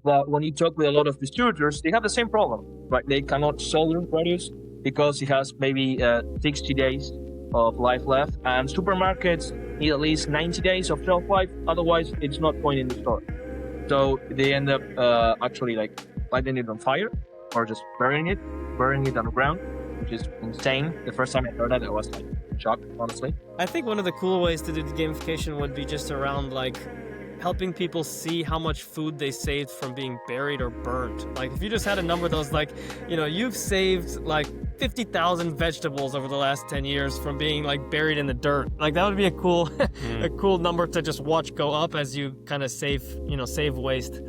But when you talk with a lot of distributors, they have the same problem, right? They cannot sell their produce because it has maybe 60 days of life left, and supermarkets need at least 90 days of shelf life. Otherwise, it's not going in the store. So they end up actually like lighting it on fire or just burning it on the ground, which is insane. The first time I heard that, I was like shocked, honestly. I think one of the cool ways to do the gamification would be just around like helping people see how much food they saved from being buried or burned. Like if you just had a number that was like, you've saved like 50,000 vegetables over the last 10 years from being like buried in the dirt. Like that would be a cool a cool number to just watch go up as you kind of save waste.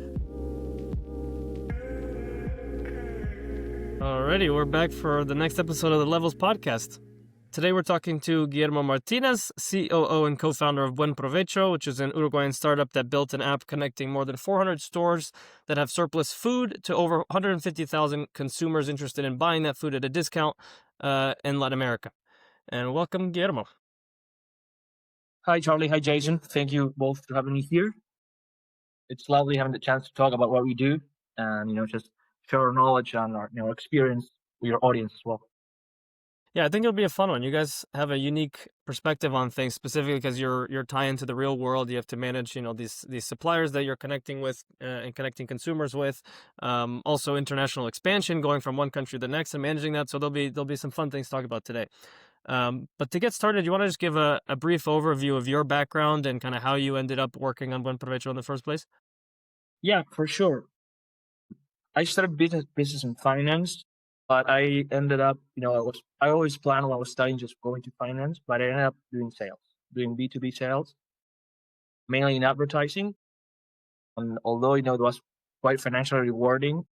Alrighty, we're back for the next episode of the Levels podcast. Today we're talking to Guillermo Martinez, COO and co-founder of Buen Provecho, which is an Uruguayan startup that built an app connecting more than 400 stores that have surplus food to over 150,000 consumers interested in buying that food at a discount in Latin America. And welcome, Guillermo. Hi, Charlie. Hi, Jason. Thank you both for having me here. It's lovely having the chance to talk about what we do and, just share our knowledge and our experience with your audience as well. Yeah, I think it'll be a fun one. You guys have a unique perspective on things, specifically because you're tied into the real world. You have to manage, these suppliers that you're connecting with and connecting consumers with. Also, international expansion, going from one country to the next and managing that. So there'll be some fun things to talk about today. But to get started, you want to just give a brief overview of your background and kind of how you ended up working on Buen Provecho in the first place? Yeah, for sure. I started business and finance. But I ended up, I always planned when I was studying just going to finance, but I ended up doing sales, doing B2B sales, mainly in advertising. And although, it was quite financially rewarding,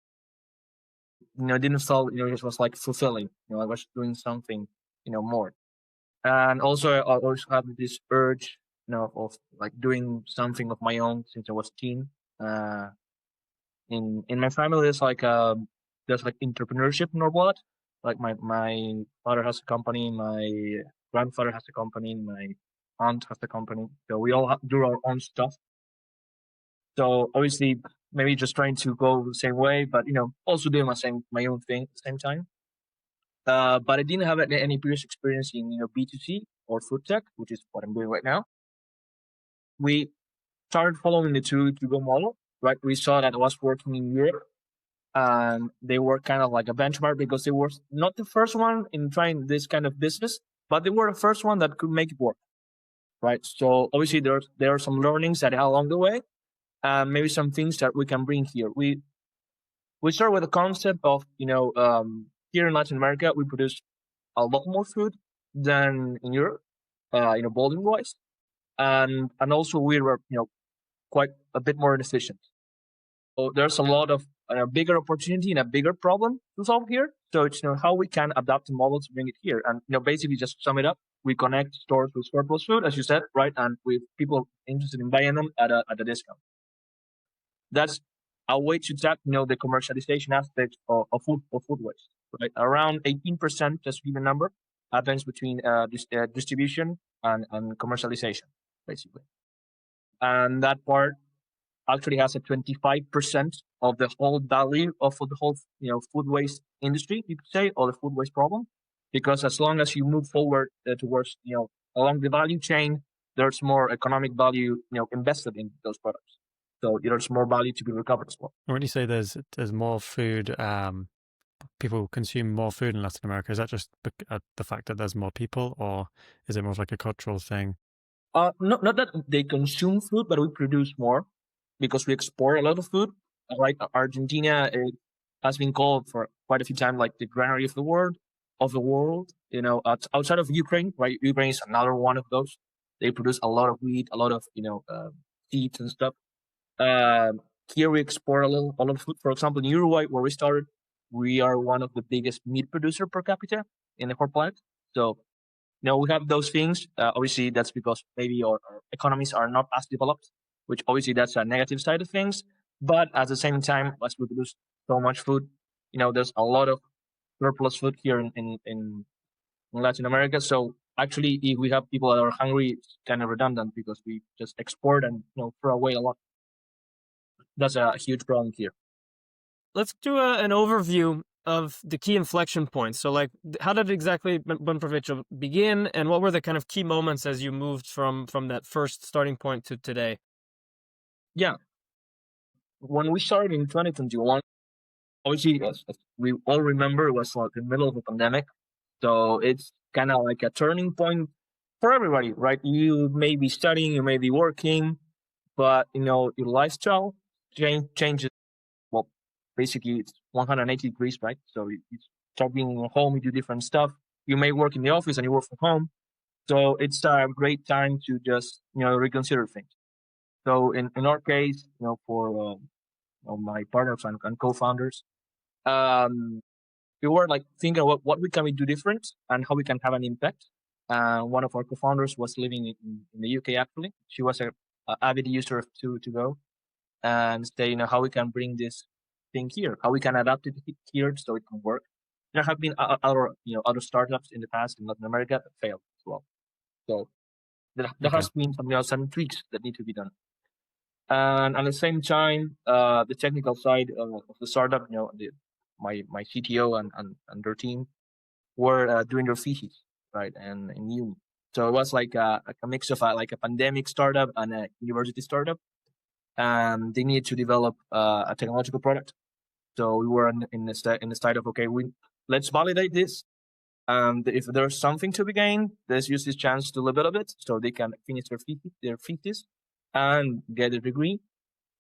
it didn't feel, it was like fulfilling. I was doing something, more. And also, I always had this urge, of like doing something of my own since I was a teen. In my family, there's like entrepreneurship in our blood. Like my father has a company, my grandfather has a company, my aunt has a company. So we all do our own stuff. So obviously, maybe just trying to go the same way, but also doing my own thing at the same time. But I didn't have any previous experience in B2C or food tech, which is what I'm doing right now. We started following the to go model, right? We saw that it was working in Europe. And they were kind of like a benchmark because they were not the first one in trying this kind of business, but they were the first one that could make it work, right? So obviously there are some learnings that along the way, and maybe some things that we can bring here. We start with the concept of here in Latin America we produce a lot more food than in Europe, volume wise, and also we were quite a bit more inefficient. So there's a lot of a bigger opportunity and a bigger problem to solve here. So it's how we can adapt the model to bring it here. And basically just to sum it up, we connect stores with surplus food, as you said, right? And with people interested in buying them at a discount. That's a way to tap the commercialization aspect of food waste. Right? Around 18%, just to give a number, happens between distribution and commercialization, basically. And that part actually has a 25% of the whole value of the whole food waste industry, you could say, or the food waste problem, because as long as you move forward towards along the value chain, there's more economic value invested in those products, so there's more value to be recovered as well. When you say there's more food, people consume more food in Latin America, is that just the fact that there's more people, or is it more like a cultural thing? Not that they consume food, but we produce more because we export a lot of food. Like Argentina has been called for quite a few times like the granary of the world. Outside of Ukraine, right? Ukraine is another one of those. They produce a lot of wheat, a lot of seeds and stuff. Here we export a lot of food. For example, in Uruguay, where we started, we are one of the biggest meat producer per capita in the whole planet. So we have those things. Obviously, that's because maybe our economies are not as developed, which obviously that's a negative side of things. But at the same time, as we produce so much food, there's a lot of surplus food here in Latin America. So actually, if we have people that are hungry, it's kind of redundant because we just export and throw away a lot. that's a huge problem here. Let's do an overview of the key inflection points. So, like, how did exactly Buen Provecho begin, and what were the kind of key moments as you moved from that first starting point to today? Yeah, when we started in 2021, obviously, as we all remember, it was like the middle of the pandemic. So it's kind of like a turning point for everybody, right? You may be studying, you may be working, but your lifestyle changes. Well, basically, it's 180 degrees, right? So you start being at home, you do different stuff. You may work in the office and you work from home. So it's a great time to just reconsider things. So in our case, for my partners and co-founders, um, we were like thinking about what we can we do different and how we can have an impact. One of our co-founders was living in the UK actually. She was a avid user of to go and say, how we can bring this thing here, how we can adapt it here so it can work. There have been other startups in the past in Latin America that failed as well. So there Okay. has been some tweaks that need to be done. And at the same time, the technical side of the startup, my CTO and their team were doing their thesis, right, and in uni. So it was like a mix of like a pandemic startup and a university startup, and they needed to develop a technological product. So we were in the state of okay, let's validate this. If there's something to be gained, let's use this chance to level a bit so they can finish their thesis and get a degree.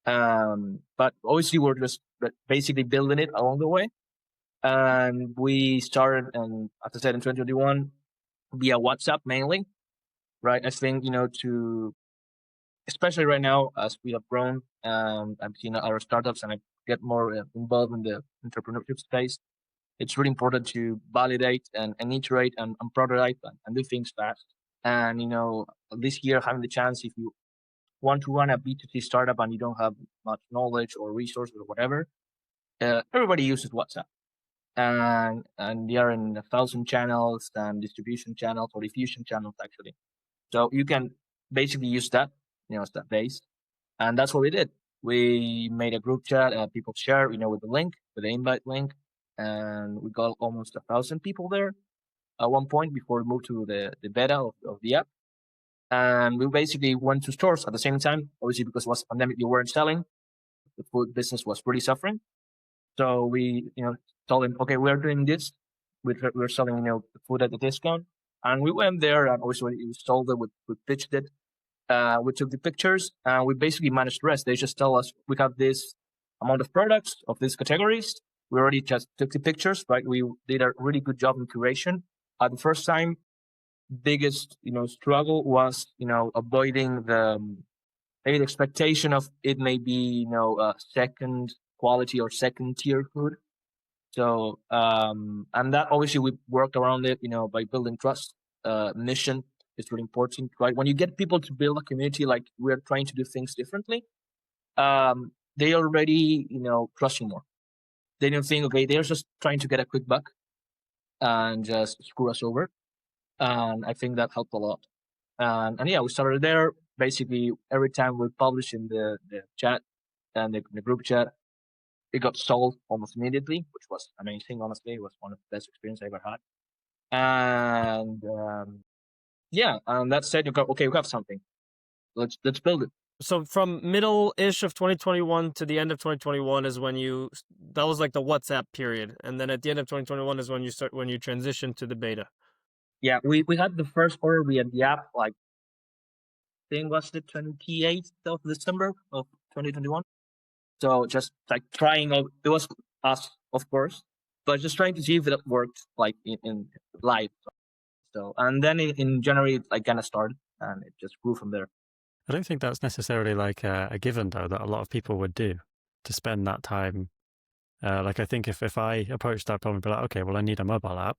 But obviously, we're just basically building it along the way. And we started, and as I said, in 2021 via WhatsApp mainly, right? I think to especially right now as we have grown, I've seen our startups and I get more involved in the entrepreneurship space. It's really important to validate and iterate and prototype and do things fast. And this year having the chance, if you want to run a B2C startup and you don't have much knowledge or resources or whatever, everybody uses WhatsApp. And they are in 1,000 channels and distribution channels or diffusion channels actually. So you can basically use that, as that base. And that's what we did. We made a group chat, people share, with the link, with the invite link, and we got almost 1,000 people there at one point before we moved to the beta of the app. And we basically went to stores at the same time, obviously because it was a pandemic, we weren't selling. The food business was really suffering. So we, told them, okay, we're doing this. We're selling, the food at a discount. And we went there and obviously we sold it, we pitched it. We took the pictures and we basically managed the rest. They just tell us we have this amount of products of these categories. We already just took the pictures, right? We did a really good job in curation. At the first time, biggest struggle was avoiding maybe the expectation of it may be second quality or second tier food. So and that obviously we worked around it by building trust. Mission is really important, right? When you get people to build a community, like we're trying to do things differently, they already trust you more. They don't think okay they're just trying to get a quick buck and just screw us over. And I think that helped a lot. And yeah, we started there. Basically, every time we publish in the chat and the group chat, it got sold almost immediately, which was amazing. Honestly, it was one of the best experiences I ever had. And yeah, and that said, okay, we have something. Let's build it. So from middle-ish of 2021 to the end of 2021 is when that was like the WhatsApp period, and then at the end of 2021 is when you transitioned to the beta. Yeah, we had the first order via the app, like I think was the 28th of December of 2021. So just like trying out, it was us, of course, but just trying to see if it worked like in live. So and then in January it like kind of started and it just grew from there. I don't think that's necessarily like a given though that a lot of people would do to spend that time. Like I think if I approach that problem, be like, okay, well I need a mobile app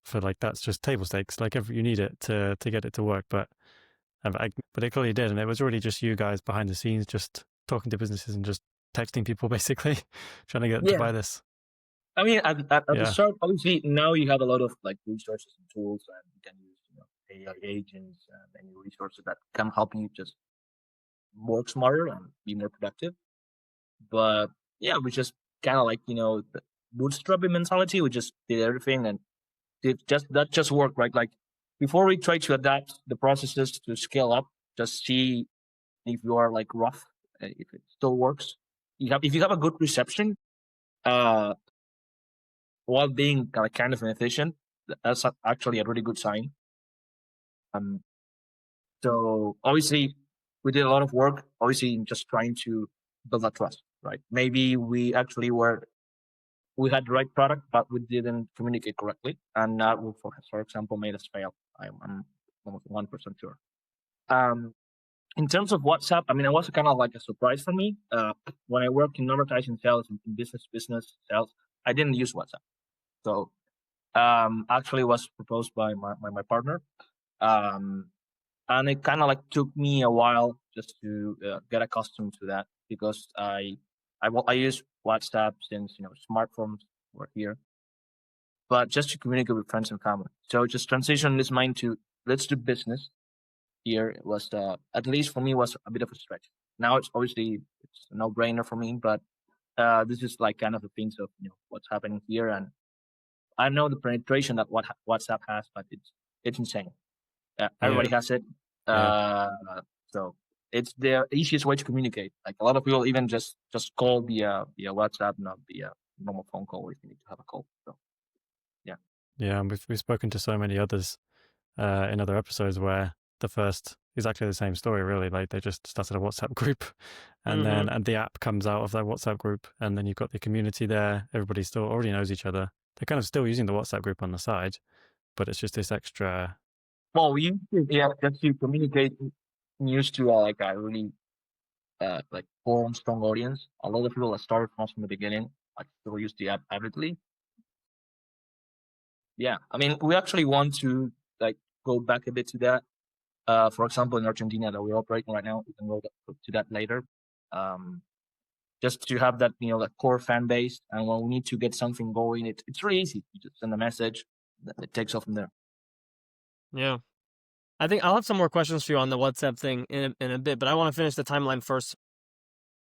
for like that's just table stakes. Like you need it to get it to work, but it clearly did, and it was really just you guys behind the scenes, just talking to businesses and just texting people basically, trying to get them to buy this. I mean, at the start, obviously now you have a lot of like resources and tools, and you can use AI agents and any resources that can help you just work smarter and be more productive. But yeah, we just kind of like the bootstrapping mentality. We just did everything, and that just worked, right? Like before we try to adapt the processes to scale up, just see if you are like rough, if it still works. If you have a good reception, uh, while being kind of inefficient, that's actually a really good sign. Um, so obviously we did a lot of work, obviously in just trying to build that trust, right? Maybe we had the right product, but we didn't communicate correctly, and that will, for example, made us fail. I'm almost 1% sure. Um, in terms of WhatsApp, I mean, it was kind of like a surprise for me. When I worked in advertising sales and in business sales, I didn't use WhatsApp. So actually, it was proposed by my partner, um, and it kind of like took me a while just to get accustomed to that because I use WhatsApp since smartphones were here, but just to communicate with friends and family. So just transition this mind to let's do business here. It was at least for me was a bit of a stretch. Now it's a no brainer for me, but this is like kind of the things of what's happening here, and I know the penetration that WhatsApp has, but it's insane. Yeah, Everybody has it, yeah. uh, so it's the easiest way to communicate. Like a lot of people even just call via WhatsApp, not via normal phone call if you need to have a call. So yeah. Yeah, and we've spoken to so many others in other episodes where the first exactly the same story really. Like they just started a WhatsApp group, and Mm-hmm. then the app comes out of that WhatsApp group, and then you've got the community there. Everybody still already knows each other. They're kind of still using the WhatsApp group on the side, but it's just this extra. Well, we used to, yeah, just to communicate news to like a really like warm, strong audience. A lot of people that started from us from the beginning, like still use the app avidly. Yeah, I mean, we actually want to like go back a bit to that. For example, in Argentina that we're operating right now, we can go to that later. Um, just to have that, that core fan base, and when we need to get something going, it's really easy. You just send a message, it takes off from there. Yeah. I think I'll have some more questions for you on the WhatsApp thing in a bit, but I want to finish the timeline first.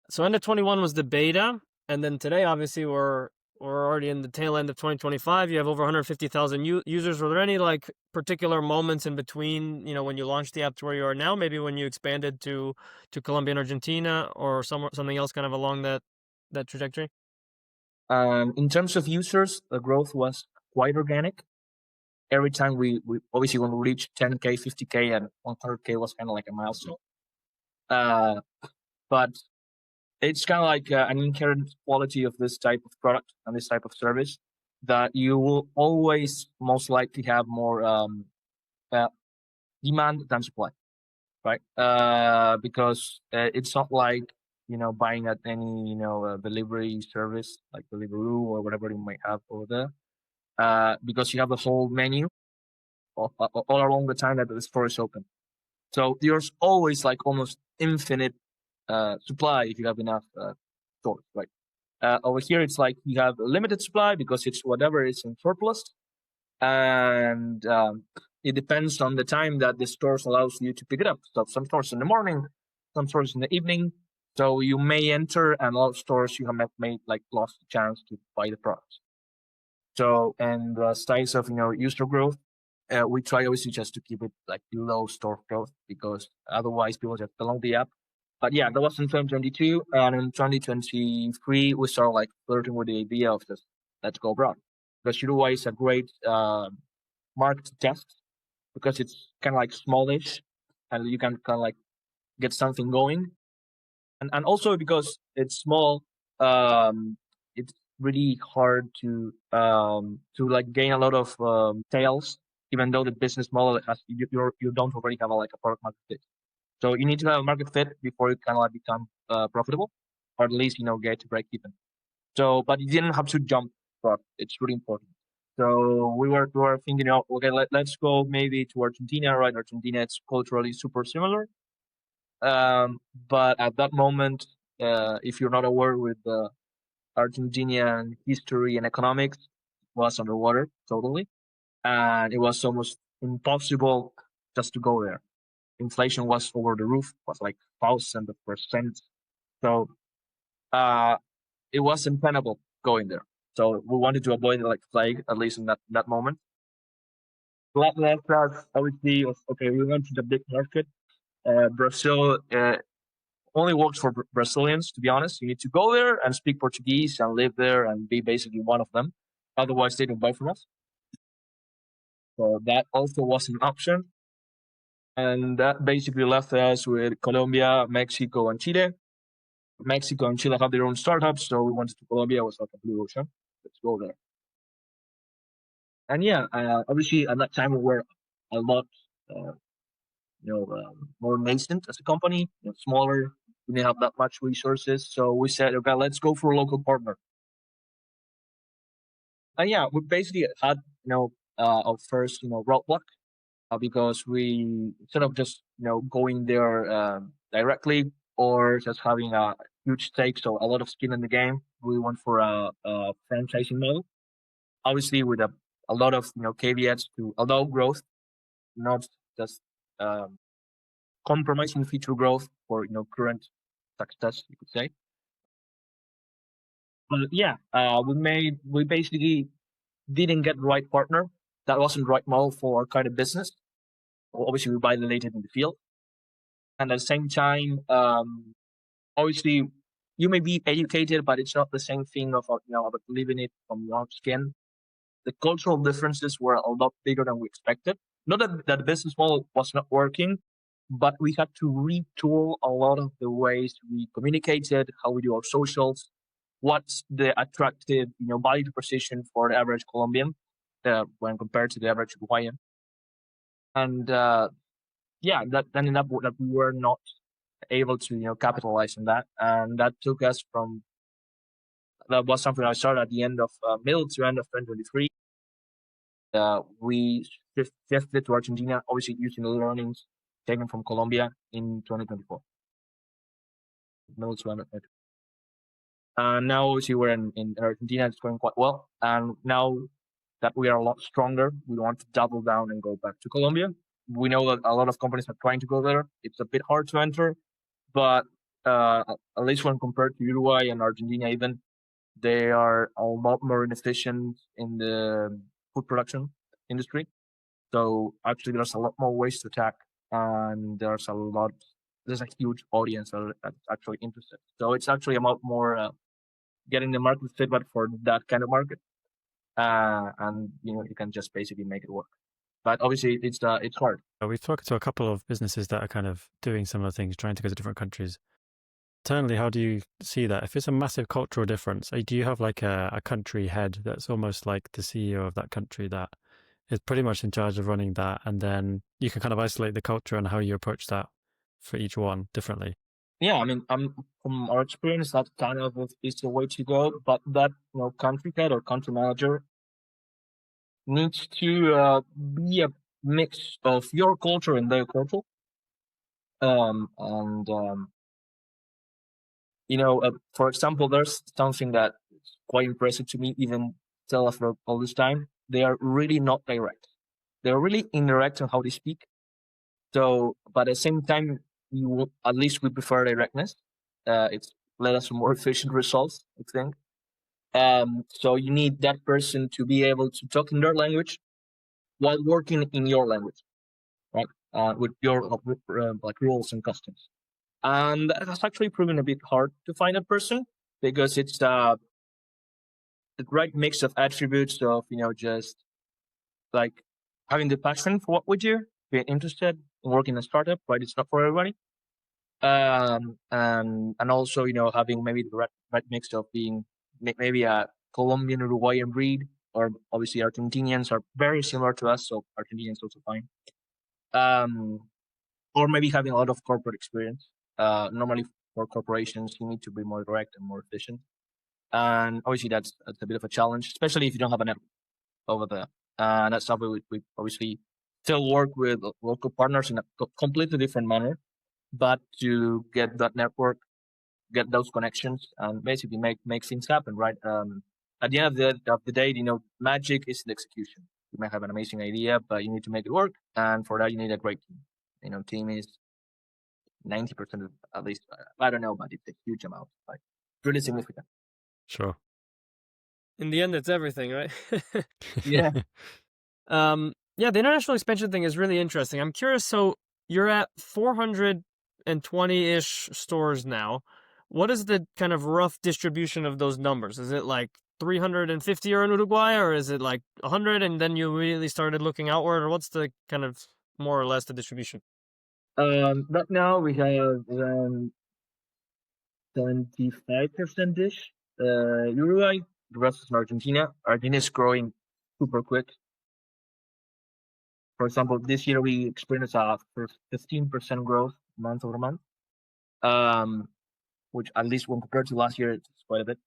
So end of 21 was the beta, and then today, obviously, we're already in the tail end of 2025. You have over 150,000 users. Were there any like particular moments in between, when you launched the app to where you are now? Maybe when you expanded to Colombia and Argentina, or something else kind of along that trajectory? In terms of users, the growth was quite organic. Every time we obviously when we reached 10K, 50K, and 100K was kind of like a milestone. Uh, but it's kind of like an inherent quality of this type of product and this type of service that you will always most likely have more uh, demand than supply, right? Because it's not like buying at any delivery service like Deliveroo or whatever you might have over there. Because you have the whole menu all along the time that the store is open. So there's always like almost infinite supply if you have enough stores, right? Over here, it's like you have a limited supply because it's whatever is in surplus, and it depends on the time that the stores allows you to pick it up. So some stores in the morning, some stores in the evening. So you may enter, and a lot of stores you have made like lost the chance to buy the products. So and the size of user growth, we try obviously just to keep it like below store growth because otherwise people just download the app. But yeah, that was in 2022, and in 2023 we started like flirting with the idea of just let's go abroad because Uruguay is a great market to test because it's kind of like smallish and you can kind of like get something going, and also because it's small, it's really hard to like gain a lot of sales, even though the business model has you don't already have like a product market fit. So you need to have a market fit before you kind of like become profitable, or at least get to break even. So, but you didn't have to jump, but it's really important. So we were thinking, okay, let's go maybe to Argentina, right? Argentina, it's culturally super similar. But at that moment, if you're not aware with the Argentinian history and economics, was underwater totally, and it was almost impossible just to go there. Inflation was over the roof, was like thousands of percent. So it was untenable going there. So we wanted to avoid like plague, at least in that moment. Last class, obviously, was okay. We went to the big market. Brazil only works for Brazilians. To be honest, you need to go there and speak Portuguese and live there and be basically one of them. Otherwise, they don't buy from us. So that also was an option, and that basically left us with Colombia, Mexico, and Chile. Mexico and Chile have their own startups, so we went to Colombia. It was like a blue ocean. Let's go there. And yeah, obviously at that time we were a lot, more nascent as a company, smaller. We didn't have that much resources, so we said, okay, let's go for a local partner. And yeah, we basically had our first roadblock because we instead of just going there directly or just having a huge stake, so a lot of skin in the game, we went for a franchising model. Obviously, with a lot of caveats to allow growth, not just um, compromising future growth for current success, you could say. But yeah, we basically didn't get the right partner. That wasn't the right model for our kind of business. Well, obviously, we validated in the field, and at the same time, obviously, you may be educated, but it's not the same thing of of living it from your own skin. The cultural differences were a lot bigger than we expected. Not that the business model was not working, but we had to retool a lot of the ways we communicated, how we do our socials, what's the attractive value proposition for the average Colombian when compared to the average Uruguayan. And yeah, that ended up that we were not able to capitalize on that, and that took us from that was something I started at the end of middle to end of 2023. We shifted to Argentina, obviously using the learnings taken from Colombia in 2024. Middle to end of 2024. Now, obviously, we're in Argentina. It's going quite well. And now that we are a lot stronger, we want to double down and go back to Colombia. We know that a lot of companies are trying to go there. It's a bit hard to enter, but at least when compared to Uruguay and Argentina, even they are a lot more inefficient in the food production industry. So actually, there's a lot more ways to attack, and there's a huge audience that's actually interested. So it's actually a lot more getting the market fit for that kind of market, and you can just basically make it work. But obviously, it's hard. We've talked to a couple of businesses that are kind of doing similar things, trying to go to different countries. Internally, how do you see that? If it's a massive cultural difference, do you have like a country head that's almost like the CEO of that country that is pretty much in charge of running that, and then you can kind of isolate the culture and how you approach that for each one differently? Yeah, I mean, from our experience, that kind of is the way to go. But that country head or country manager needs to be a mix of your culture and their culture. And for example, there's something that is quite impressive to me, even still after all this time. They are really not direct. They're really indirect on how they speak. So, but at the same time, at least we prefer directness. It's led us to more efficient results, I think. So you need that person to be able to talk in their language while working in your language, right? With your like rules and customs. And that has actually proven a bit hard to find a person because it's the right mix of attributes of just like having the passion for what we do, being interested in working in a startup, right? It's not for everybody. And also having maybe the right mix of being maybe a Colombian Uruguayan breed, or obviously Argentinians are very similar to us, so Argentinians also fine. Or maybe having a lot of corporate experience. Normally for corporations, you need to be more direct and more efficient, and obviously that's a bit of a challenge, especially if you don't have a network over there. And that's something we obviously still work with local partners in a completely different manner, but to get that network, get those connections, and basically make things happen, right? At the end of the day, magic is the execution. You might have an amazing idea, but you need to make it work, and for that, you need a great team. Team is 90% of, at least. I don't know, but it's a huge amount. Like really significant. Sure. In the end, it's everything, right? Yeah. Yeah, the international expansion thing is really interesting. I'm curious. So you're at 420-ish stores now. What is the kind of rough distribution of those numbers? Is it like 350 are in Uruguay, or is it like 100 and then you immediately started looking outward, or what's the kind of more or less the distribution? Right now we have around 75% ish. Uruguay, the rest is in Argentina. Argentina is growing super quick. For example, this year we experienced a 15% growth month over month, um, which at least when compared to last year, it's quite a bit.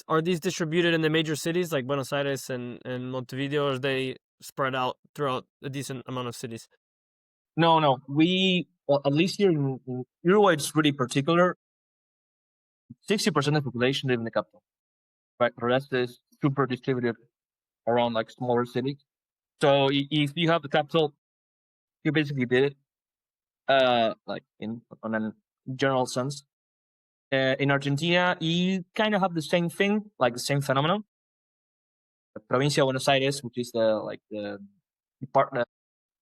Are these distributed in the major cities like Buenos Aires and Montevideo, or are they spread out throughout a decent amount of cities? No. Well, at least here in Uruguay, it's really particular. 60% of the population live in the capital, right? The rest is super distributed around like smaller cities. So if you have the capital, you basically did it, like on a general sense. In Argentina, you kind of have the same thing, like the same phenomenon. The Provincia de Buenos Aires, which is the department,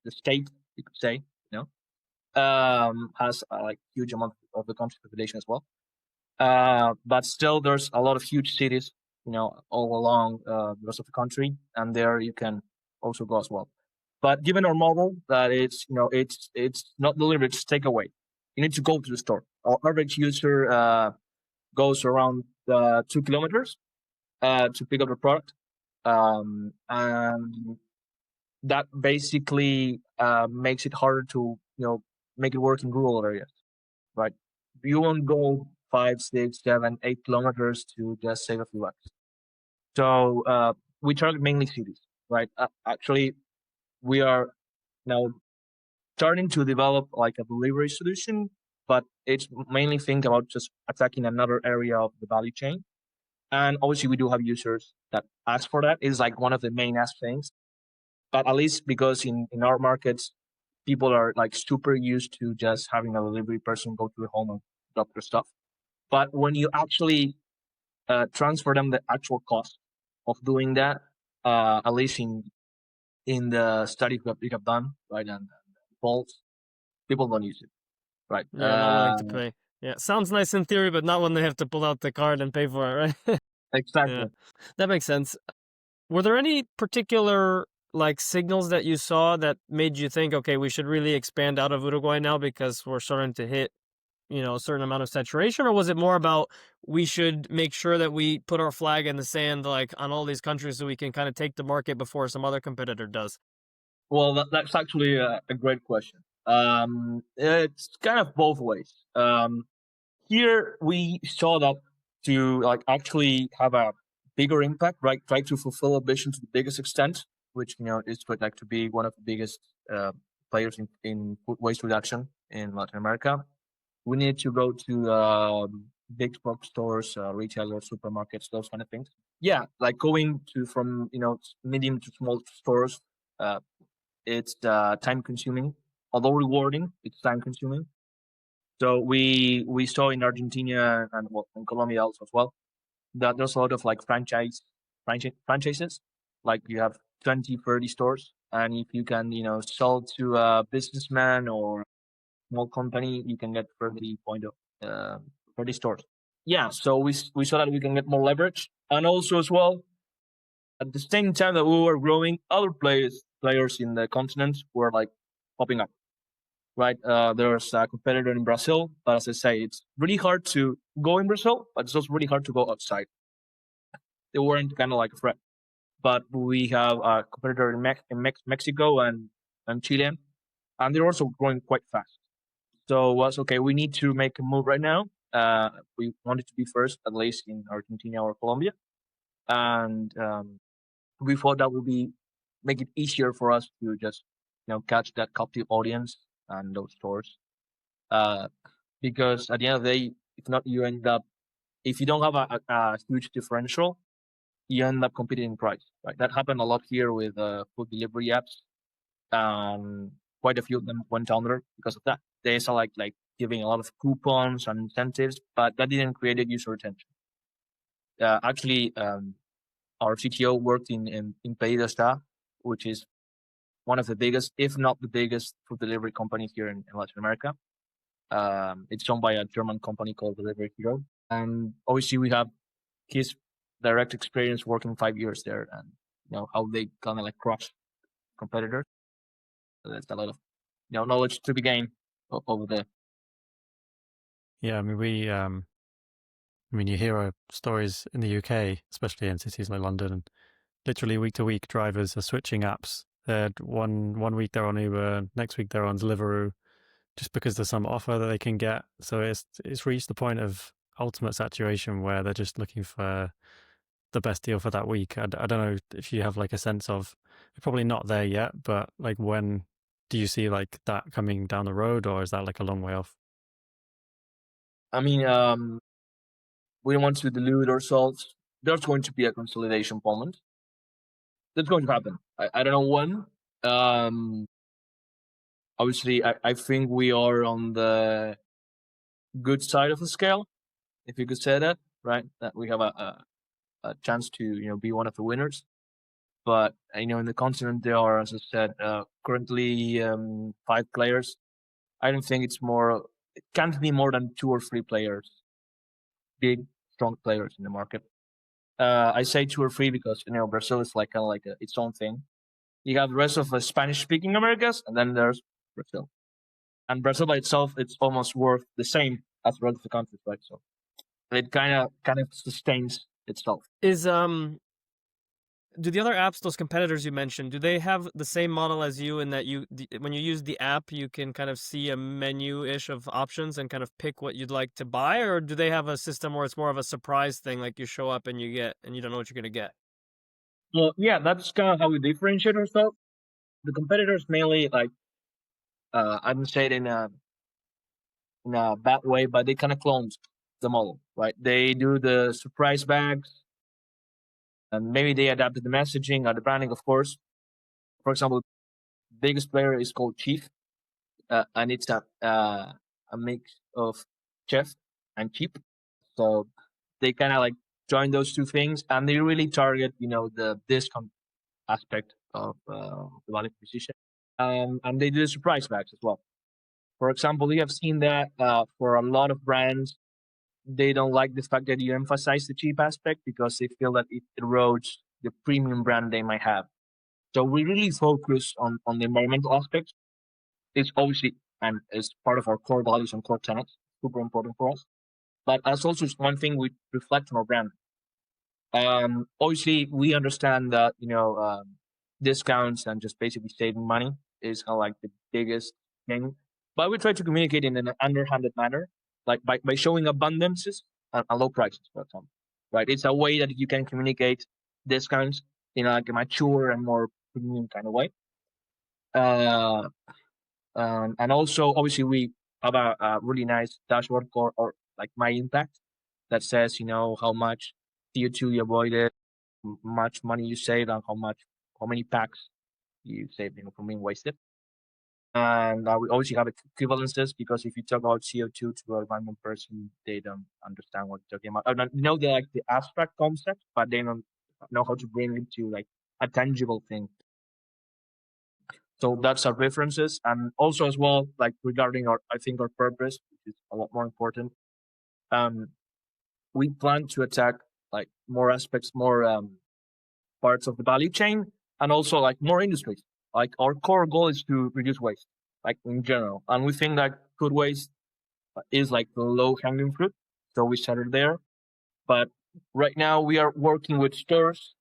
the state, you could say, has like huge amount of the country population as well. But still, there's a lot of huge cities, all along the rest of the country, and there you can also go as well. But given our model that it's not delivery, it's takeaway. You need to go to the store. Our average user goes around 2 kilometers to pick up the product, and that basically makes it harder to make it work in rural areas, right? You won't go 5, 6, 7, 8 kilometers to just save a few bucks. So we target mainly cities, right? Actually, we are now starting to develop like a delivery solution, but it's mainly think about just attacking another area of the value chain. And obviously, we do have users that ask for that. It's like one of the main ask things. But at least because in our markets, people are like super used to just having a delivery person go to the home and drop their stuff. But when you actually transfer them the actual cost of doing that, at least in the study that we have done, right, and polls, people don't use it, right? Yeah, not willing to pay. Yeah, sounds nice in theory, but not when they have to pull out the card and pay for it, right? Exactly. Yeah, that makes sense. Were there any particular like signals that you saw that made you think, okay, we should really expand out of Uruguay now because we're starting to hit, a certain amount of saturation? Or was it more about we should make sure that we put our flag in the sand like on all these countries so we can kind of take the market before some other competitor does? Well, that's actually a great question. It's kind of both ways. Here we saw that to like actually have a bigger impact, right? Try to fulfill a vision to the biggest extent, which is like to be one of the biggest players in food waste reduction in Latin America. We need to go to big box stores, retailers, supermarkets, those kind of things. Yeah, like going to from medium to small stores. Uh, it's time consuming, although rewarding. It's time consuming. So we saw in Argentina and well, in Colombia also as well that there's a lot of like franchises. Like you have 20, 30 stores, and if you can sell to a businessman or small company, you can get 30 stores. Yeah, so we saw that we can get more leverage, and also as well at the same time that we were growing, other players in the continent were like popping up. Right, there's a competitor in Brazil, but as I say, it's really hard to go in Brazil, but it's also really hard to go outside. They weren't kind of like a threat, but we have a competitor in Mexico and Chile, and they're also growing quite fast. So was okay. We need to make a move right now. We wanted to be first, at least in Argentina or Colombia, and we thought that would be make it easier for us to just catch that captive audience and those stores. Uh, because at the end of the day, if not, you end up if you don't have a huge differential, you end up competing in price. Right, that happened a lot here with food delivery apps. Quite a few of them went under because of that. They saw like giving a lot of coupons and incentives, but that didn't create user retention. Actually, our CTO worked in Pedido Está, which is one of the biggest, if not the biggest, food delivery companies here in Latin America. It's owned by a German company called Delivery Hero, and obviously we have his direct experience working 5 years there, and how they kind of like crush competitors. So that's a lot of knowledge to be gained over there. Yeah, I mean, you hear stories in the UK, especially in cities like London, and literally week to week, drivers are switching apps. One week they're on Uber, next week they're on Deliveroo, just because there's some offer that they can get. So it's reached the point of ultimate saturation where they're just looking for the best deal for that week. I don't know if you have like a sense of, you're probably not there yet, but like when do you see like that coming down the road, or is that like a long way off? I mean, we don't want to delude ourselves. There's going to be a consolidation moment. That's going to happen. I don't know when. Obviously, I think we are on the good side of the scale, if you could say that, right? That we have a chance to be one of the winners. But in the continent there are, as I said, currently 5 players. I don't think it's more. It can't be more than 2 or 3 players, big, strong players in the market. I say 2 or 3 because Brazil is like kind of like its own thing. You have the rest of the Spanish-speaking Americas, and then there's Brazil. And Brazil by itself, it's almost worth the same as the rest of the countries, right? So it kind of sustains itself. Do the other apps, those competitors you mentioned, do they have the same model as you in that when you use the app, you can kind of see a menu-ish of options and kind of pick what you'd like to buy? Or do they have a system where it's more of a surprise thing, like you show up and you don't know what you're going to get? Well, yeah, that's kind of how we differentiate ourselves. The competitors mainly I don't say it in a bad way, but they kind of cloned the model, right? They do the surprise bags, and maybe they adapted the messaging or the branding, of course. For example, biggest player is called Chief, and it's a mix of chef and cheap. So they kind of like join those two things, and they really target the discount aspect of the value proposition, and they do the surprise bags as well. For example, we have seen that for a lot of brands, they don't like the fact that you emphasize the cheap aspect because they feel that it erodes the premium brand they might have. So we really focus on the environmental aspects. It's obviously, and it's part of our core values and core tenets, super important for us. But as also one thing we reflect on our brand. Obviously, we understand that discounts and just basically saving money is kind of like the biggest thing. But we try to communicate in an underhanded manner, like by showing abundances and low prices, for example. Right? It's a way that you can communicate discounts in like a mature and more premium kind of way. And also, obviously, we have a really nice dashboard or like my impact that says how much CO2 you avoided, much money you saved, and how many packs you saved from being wasted. And we obviously have equivalences because if you talk about CO2 to a random person, they don't understand what you're talking about. I know they like the abstract concept, but they don't know how to bring it to like a tangible thing. So that's our references, and also as well, like regarding our purpose, which is a lot more important. We plan to attack like more aspects, more parts of the value chain, and also like more industries. Like our core goal is to reduce waste, like in general, and we think that food waste is like the low hanging fruit. So we started there, but right now we are working with stores,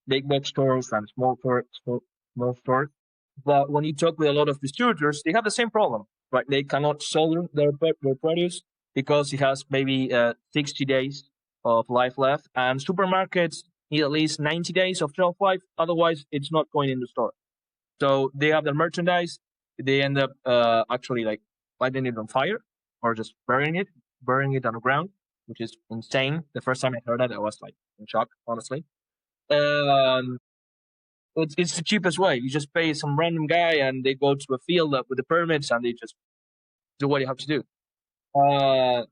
big box stores and small stores. But when you talk with a lot of distributors, they have the same problem, right? They cannot sell their produce because it has maybe 60 days of life left, and supermarkets need at least 90 days of shelf life. Otherwise, it's not going in the store. So they have their merchandise. They end up actually like lighting it on fire or just burning it on the ground, which is insane. The first time I heard that, I was like in shock, honestly. Um, it's the cheapest way. You just pay some random guy, and they go to a field with the permits, and they just do what you have to do.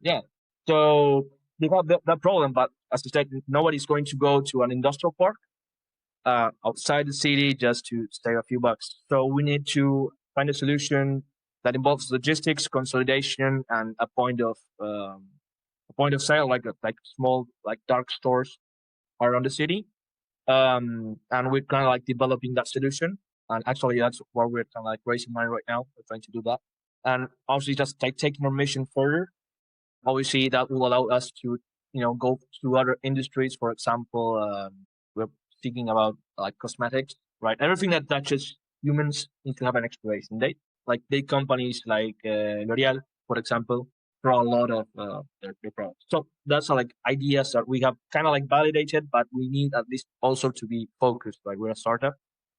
Yeah. So they have that problem, but as I said, nobody's going to go to an industrial park outside the city just to save a few bucks. So we need to find a solution that involves logistics, consolidation, and a point of sale, like small like dark stores around the city. And we're kind of like developing that solution. And actually, that's where we're kind of like raising money right now. We're trying to do that, and obviously just like taking our mission further. Obviously, that will allow us to go to other industries. For example, we're speaking about like cosmetics, right? Everything that touches humans needs to have an expiration date. Like big companies like L'Oreal, for example, draw a lot of their products. So that's like ideas that we have kind of like validated, but we need at least also to be focused. Like we're a startup,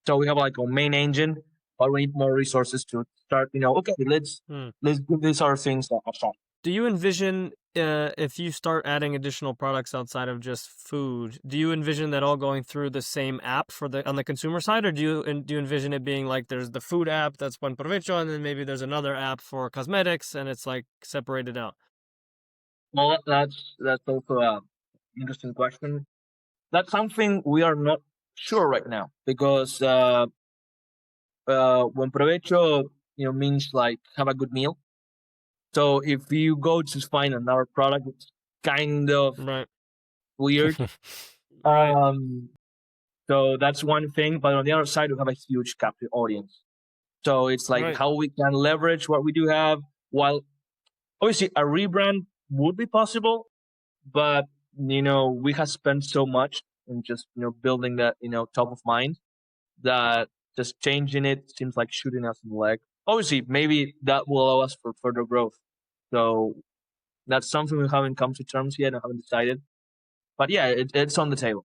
so we have like a main engine, but we need more resources to start. Okay, let's do these are things that are short. Do you envision if you start adding additional products outside of just food, do you envision that all going through the same app on the consumer side, or do you envision it being like there's the food app that's Buen Provecho, and then maybe there's another app for cosmetics, and it's like separated out? Well, that's also a interesting question. That's something we are not sure right now because Buen Provecho, means like have a good meal. So if you go to find another product, it's kind of Right. weird. Right. So that's one thing. But on the other side, we have a huge captive audience. So it's like Right. how we can leverage what we do have. While obviously a rebrand would be possible, but we have spent so much in just building that top of mind that just changing it seems like shooting us in the leg. Obviously, maybe that will allow us for further growth. So that's something we haven't come to terms yet. I haven't decided, but yeah, it's on the table.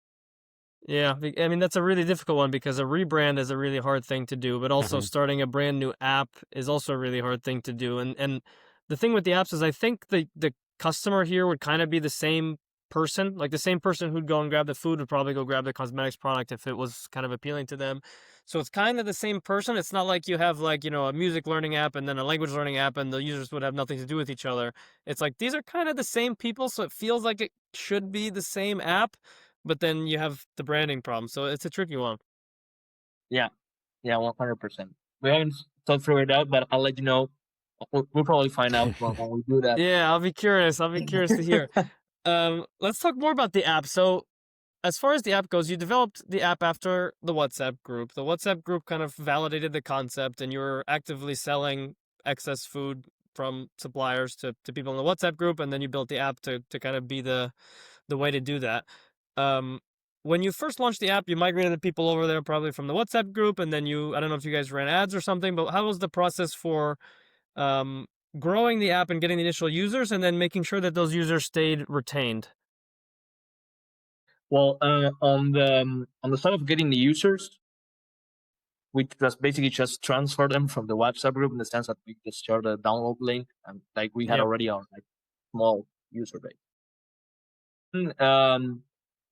Yeah, I mean that's a really difficult one because a rebrand is a really hard thing to do, but also starting a brand new app is also a really hard thing to do. And the thing with the apps is I think the customer here would kind of be the same person, like the same person who'd go and grab the food would probably go grab the cosmetics product if it was kind of appealing to them. So it's kind of the same person. It's not like you have like, a music learning app and then a language learning app and the users would have nothing to do with each other. It's like these are kind of the same people, so it feels like it should be the same app, but then you have the branding problem, so it's a tricky one. Yeah, 100%. We haven't thought through it out, but I'll let you know. We'll probably find out when we do that. Yeah, I'll be curious. I'll be curious to hear. Let's talk more about the app. So, as far as the app goes, you developed the app after the WhatsApp group. The WhatsApp group kind of validated the concept, and you were actively selling excess food from suppliers to people in the WhatsApp group, and then you built the app to kind of be the way to do that. When you first launched the app, you migrated the people over there probably from the WhatsApp group, and then I don't know if you guys ran ads or something, but how was the process for um, growing the app and getting the initial users, and then making sure that those users stayed retained? Well, on the side of getting the users, we just basically just transfer them from the WhatsApp group in the sense that we just share the download link and like we had Yep. already our like small user base.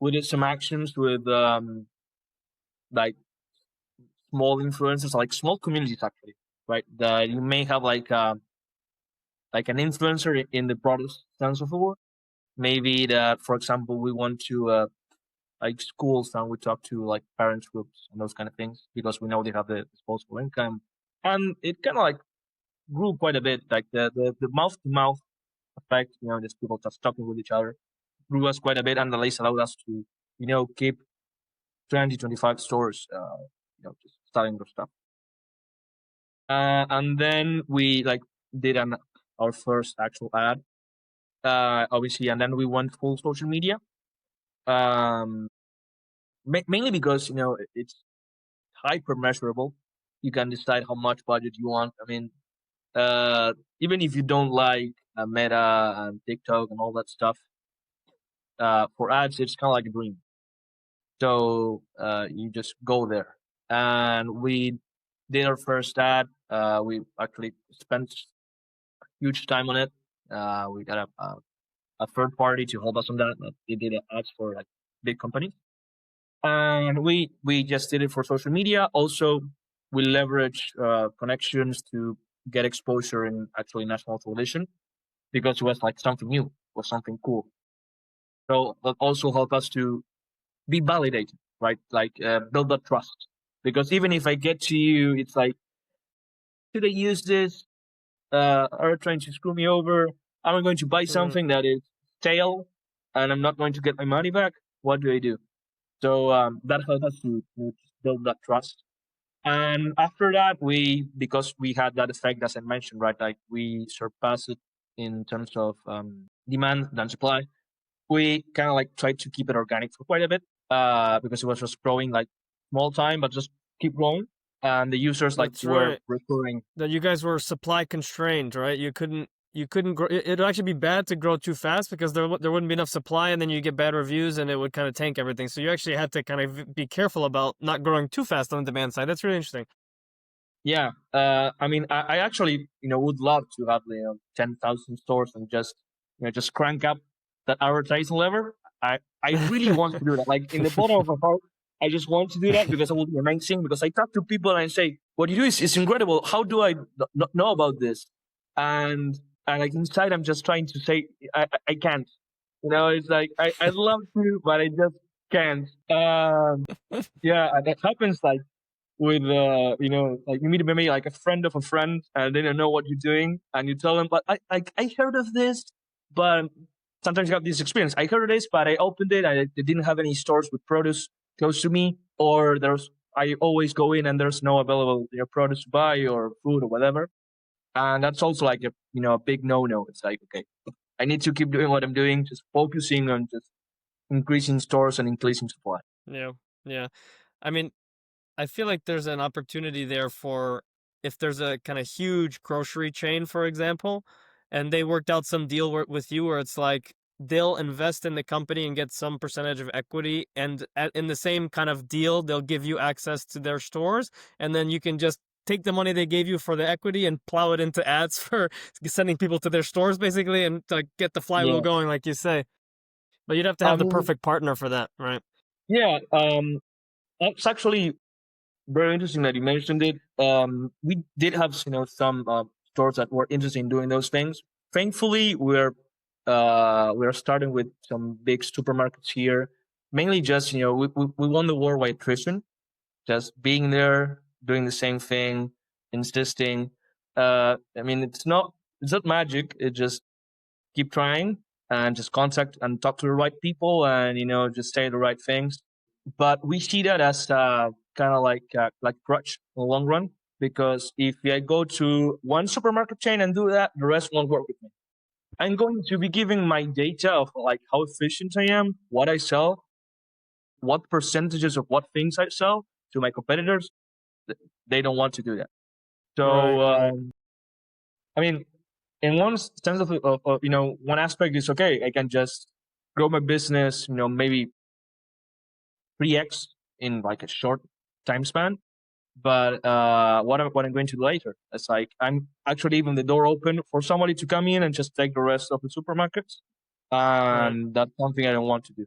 We did some actions with like small influencers, like small communities actually, right? That you may have like an influencer in the broadest sense of the word. Maybe that, for example, we want to like schools and we talk to like parents groups and those kind of things because we know they have the disposable income, and it kind of like grew quite a bit. Like the mouth to mouth effect, just people just talking with each other grew us quite a bit, and at least allowed us to keep 20-25 stores, just selling their stuff. And then we like did our first actual ad, obviously, and then we went full social media. Mainly because it's hyper measurable. You can decide how much budget you want. I mean, even if you don't like Meta and TikTok and all that stuff, for ads, it's kind of like a dream. So you just go there. And we did our first ad. We actually spent huge time on it. We got a third party to help us on that. They did ads for like big companies. And we just did it for social media. Also, we leverage connections to get exposure in actually national television because it was like something new, was something cool. So that also help us to be validated, right? Like build that trust. Because even if I get to you, it's like, should I use this? Are you trying to screw me over? Am I going to buy Mm. something that is stale and I'm not going to get my money back? What do I do? So that helped us to build that trust. And after that, because we had that effect, as I mentioned, right? Like we surpassed it in terms of demand than supply. We kind of like tried to keep it organic for quite a bit because it was just growing like small time, but just keep growing. And the users like That's were right. recurring. That you guys were supply constrained, right? You couldn't grow. It'd actually be bad to grow too fast because there wouldn't be enough supply, and then you get bad reviews, and it would kind of tank everything. So you actually had to kind of be careful about not growing too fast on the demand side. That's really interesting. Yeah, I mean, I actually, would love to have 10,000 stores and just crank up that advertising lever. I really want to do that. Like in the bottom of my heart, I just want to do that because it will be amazing. Because I talk to people and I say, "What you do is incredible. How do I not know about this?" And like inside, I'm just trying to say, I can't. It's like I love to, but I just can't. Yeah, and that happens like with like you meet maybe like a friend of a friend and they don't know what you're doing and you tell them, but I heard of this, but sometimes you have this experience. I heard of this, but I opened it and they didn't have any stores with produce close to me, or I always go in and there's no available produce to buy or food or whatever. And that's also like a big no. It's like, okay, I need to keep doing what I'm doing, just focusing on just increasing stores and increasing supply. Yeah, yeah. I mean, I feel like there's an opportunity there for if there's a kind of huge grocery chain, for example, and they worked out some deal with you where it's like they'll invest in the company and get some percentage of equity, and in the same kind of deal, they'll give you access to their stores, and then you can just take the money they gave you for the equity and plow it into ads for sending people to their stores, basically, and like get the flywheel Yeah, going, like you say. But you'd have to I have the mean, perfect partner for that, right? yeah, it's actually very interesting that you mentioned it. We did have some stores that were interested in doing those things. Thankfully, we're starting with some big supermarkets here. Mainly, just we won the worldwide Christian. Just being there, doing the same thing, insisting. I mean, it's not magic. It just keep trying and just contact and talk to the right people and just say the right things. But we see that as kind of like crutch in the long run, because if I go to one supermarket chain and do that, the rest won't work with me. I'm going to be giving my data of like how efficient I am, what I sell, what percentages of what things I sell to my competitors. They don't want to do that. So Right, right. I mean, in one sense of one aspect is okay. I can just grow my business, maybe 3x in like a short time span. But what I'm going to do later, it's like I'm actually leaving the door open for somebody to come in and just take the rest of the supermarkets, Right. and that's something I don't want to do.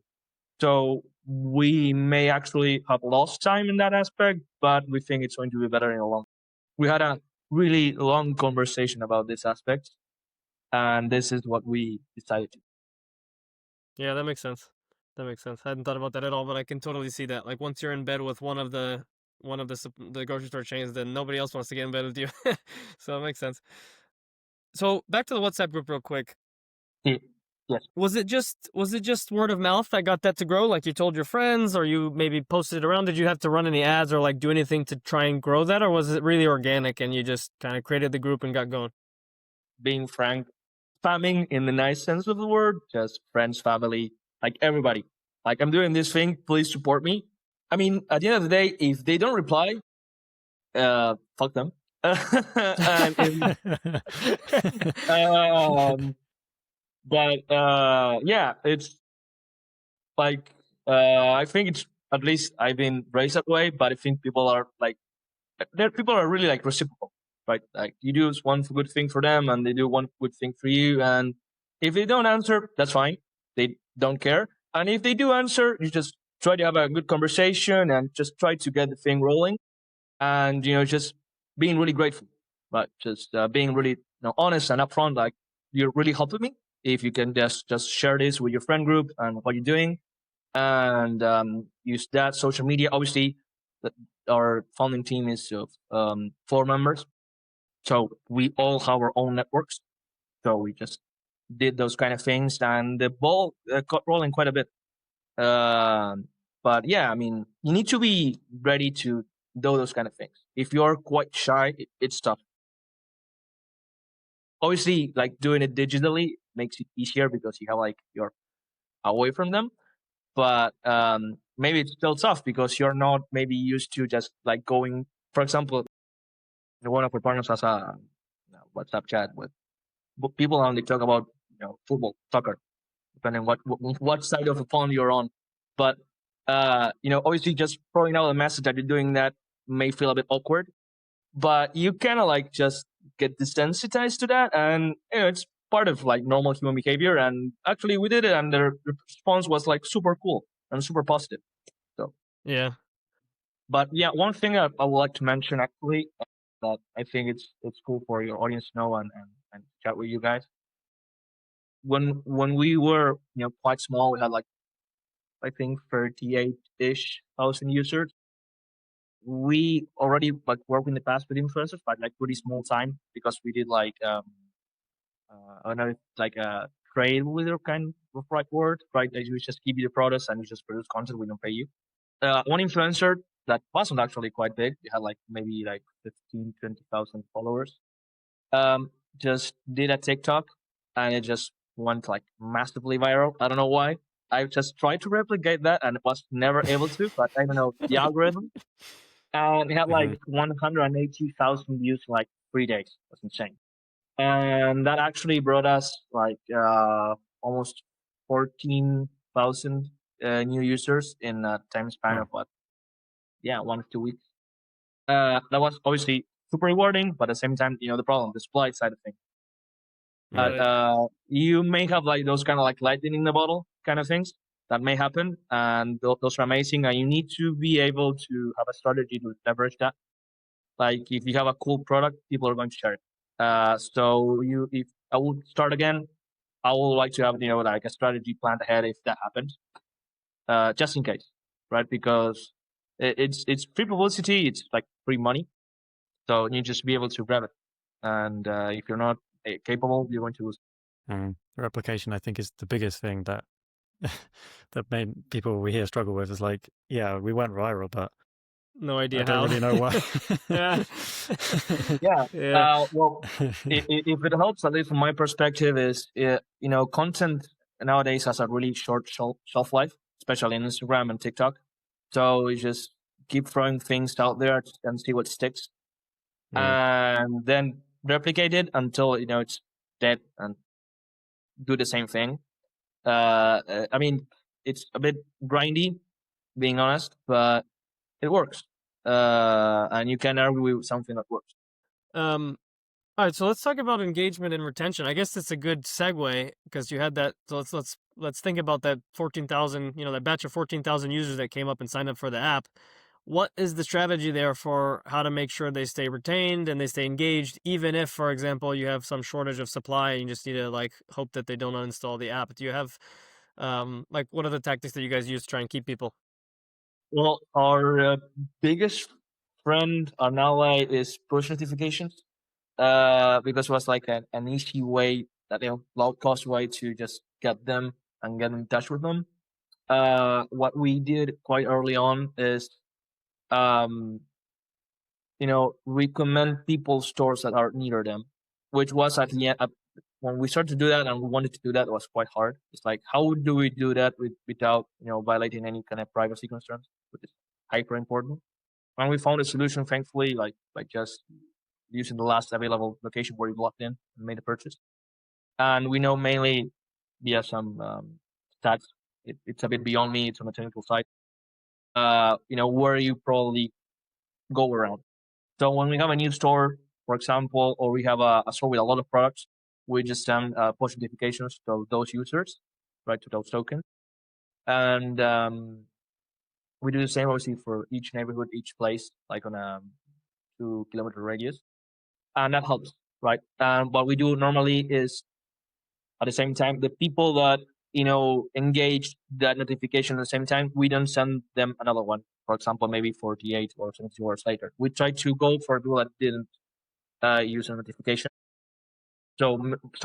So we may actually have lost time in that aspect, but we think it's going to be better in the long. We had a really long conversation about this aspect, and this is what we decided to. Yeah, that makes sense. That makes sense. I hadn't thought about that at all, but I can totally see that. Like once you're in bed with one of the grocery store chains, then nobody else wants to get in bed with you. So it makes sense. So back to the WhatsApp group real quick. Yes. Was it just word of mouth that got that to grow? Like you told your friends, or you maybe posted it around? Did you have to run any ads or like do anything to try and grow that, or was it really organic and you just kind of created the group and got going? Being frank, spamming in the nice sense of the word, just friends, family, like everybody. Like, I'm doing this thing, please support me. I mean, at the end of the day, if they don't reply, fuck them. and um, but yeah, it's like I think it's at least I've been raised that way, but I think people are like people are really like reciprocal, right? Like you do one good thing for them, and they do one good thing for you, and if they don't answer, that's fine. They don't care, and if they do answer, you just try to have a good conversation and just try to get the thing rolling, and just being really grateful, but just being really honest and upfront. Like, you're really helping me. if you can just share this with your friend group and what you're doing, and use that social media. Obviously, our founding team is of 4 members, so we all have our own networks. So we just did those kind of things, and the ball got rolling quite a bit. But yeah, I mean, you need to be ready to do those kind of things. If you're quite shy, it's tough. Obviously, like doing it digitally makes it easier because you have like you're away from them. But maybe it's still tough because you're not maybe used to just like going. For example, one of our partners has a WhatsApp chat with people, and they talk about football, soccer, depending what side of the phone you're on. But obviously, just throwing out a message that you're doing that may feel a bit awkward, but you kind of like just get desensitized to that, and it's part of like normal human behavior. And actually, we did it, and the response was like super cool and super positive. So Yeah. but yeah, one thing I would like to mention actually that I think it's cool for your audience to know and chat with you guys. When we were quite small, we had like I think 38-ish thousand users. We already like worked in the past with influencers, but like pretty small time because we did like another like a trade with your kind of right word, right? Like we just give you the products and you just produce content. We don't pay you. One influencer that wasn't actually quite big. It had like maybe like 15, 20,000 followers. Just did a TikTok and it just went like massively viral. I don't know why. I just tried to replicate that and was never able to, but I don't know the algorithm. And it had like Mhm. 180,000 views in like 3 days. That's insane. And that actually brought us like almost 14,000 new users in a time span Wow. of what? Yeah, 1 or 2 weeks. That was obviously super rewarding, but at the same time, the problem, the supply side of things. Right. You may have like those kind of like lightning in the bottle kind of things that may happen, and those are amazing. And you need to be able to have a strategy to leverage that. Like if you have a cool product, people are going to share it. If I would start again, I would like to have like a strategy planned ahead if that happens, just in case, right? Because it's free publicity, it's like free money, so you just be able to grab it. And if you're not capable, you're going to lose. Replication, I think, is the biggest thing that that made people we hear struggle with. Is like, yeah, we went viral, but No I idea don't how. really know why. Yeah. Yeah. Yeah. Well, if it helps, at least from my perspective, is content nowadays has a really short shelf life, especially in Instagram and TikTok. So you just keep throwing things out there and see what sticks, and then replicate it until it's dead and do the same thing. I mean, it's a bit grindy, being honest, but it works. And you can argue with something that works. Um, all right, so let's talk about engagement and retention. I guess it's a good segue because you had that. So let's think about that 14,000. That batch of 14,000 users that came up and signed up for the app. What is the strategy there for how to make sure they stay retained and they stay engaged, even if, for example, you have some shortage of supply and you just need to like hope that they don't uninstall the app? Do you have like what are the tactics that you guys use to try and keep people? Well, our biggest friend, our ally, is push notifications. Because it was like an easy way, that low cost way to just get them and get in touch with them. What we did quite early on is, um, recommend people stores that are near them, which was at the end. When we started to do that and we wanted to do that, it was quite hard. It's like, how do we do that without violating any kind of privacy concerns, which is hyper important. And we found a solution, thankfully, like just using the last available location where you logged in and made a purchase. And we know mainly via some stats. It's a bit beyond me. It's on the technical side. Where you probably go around. So when we have a new store, for example, or we have a store with a lot of products, we just send push notifications to those users, right, to those tokens. And we do the same obviously for each neighborhood, each place, like on a 2 kilometer radius. And that helps, right? And what we do normally is At the same time, the people that engage that notification at the same time, we don't send them another one. For example, maybe 48 or 72 hours later. We try to go for people that didn't use a notification, so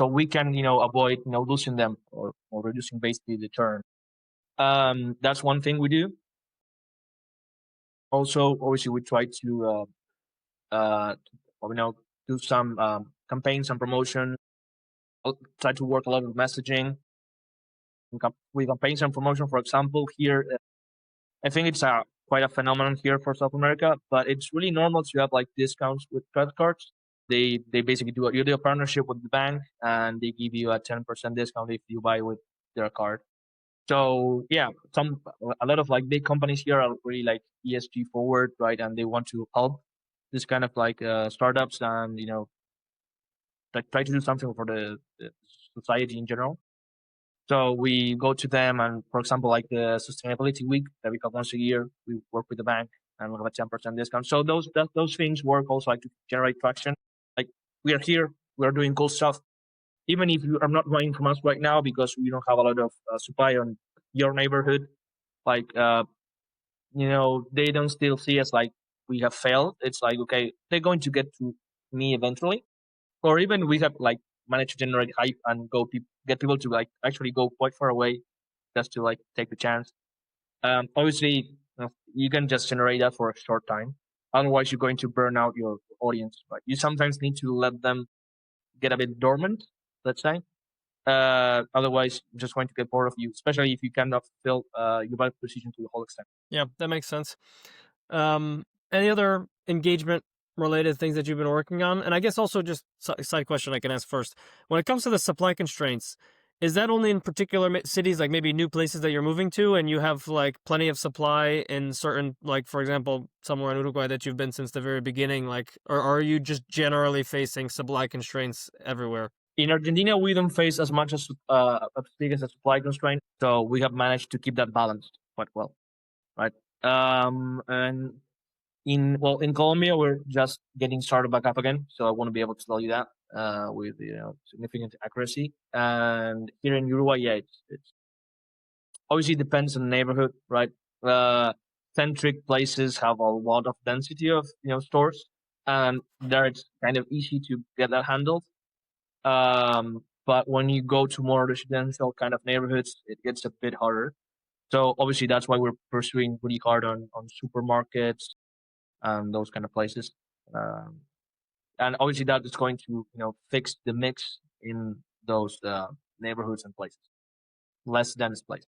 we can avoid losing them, or reducing basically the churn. That's one thing we do. Also, obviously, we try to do some campaigns and promotion. Try to work a lot with messaging. With campaigns and promotion, for example, here, I think it's quite a phenomenon here for South America, but it's really normal to have like discounts with credit cards. They basically you do a partnership with the bank, and they give you a 10% discount if you buy with their card. So yeah, a lot of like big companies here are really like ESG forward, right? And they want to help this kind of like startups, and try to do something for the society in general. So we go to them, and for example, like the sustainability week that we have once a year, we work with the bank, and we have a 10% discount. So those things work also, like to generate traction. Like, we are here, we are doing cool stuff. Even if you are not buying from us right now because we don't have a lot of supply on your neighborhood, like they don't still see us like we have failed. It's like, okay, they're going to get to me eventually, or even we have like managed to generate hype and get people to like actually go quite far away just to like take the chance. Obviously, you can just generate that for a short time. Otherwise, you're going to burn out your audience. Right? You sometimes need to let them get a bit dormant, let's say. Otherwise, you're just going to get bored of you, especially if you cannot fill your value position to the whole extent. Yeah, that makes sense. Any other engagement related things that you've been working on? And I guess also just side question I can ask first. When it comes to the supply constraints, is that only in particular cities, like maybe new places that you're moving to, and you have like plenty of supply in certain, like for example, somewhere in Uruguay that you've been since the very beginning, like, or are you just generally facing supply constraints everywhere? In Argentina, we don't face as much as big as a supply constraint, so we have managed to keep that balanced quite well, right? And in Colombia, we're just getting started back up again, so I want to be able to tell you that with significant accuracy. And here in Uruguay, yeah, it's obviously depends on the neighborhood, right? Centric places have a lot of density of stores, and there it's kind of easy to get that handled. But when you go to more residential kind of neighborhoods, it gets a bit harder. So obviously that's why we're pursuing really hard on supermarkets and those kind of places. And obviously that is going to fix the mix in those neighborhoods and places, less dense places.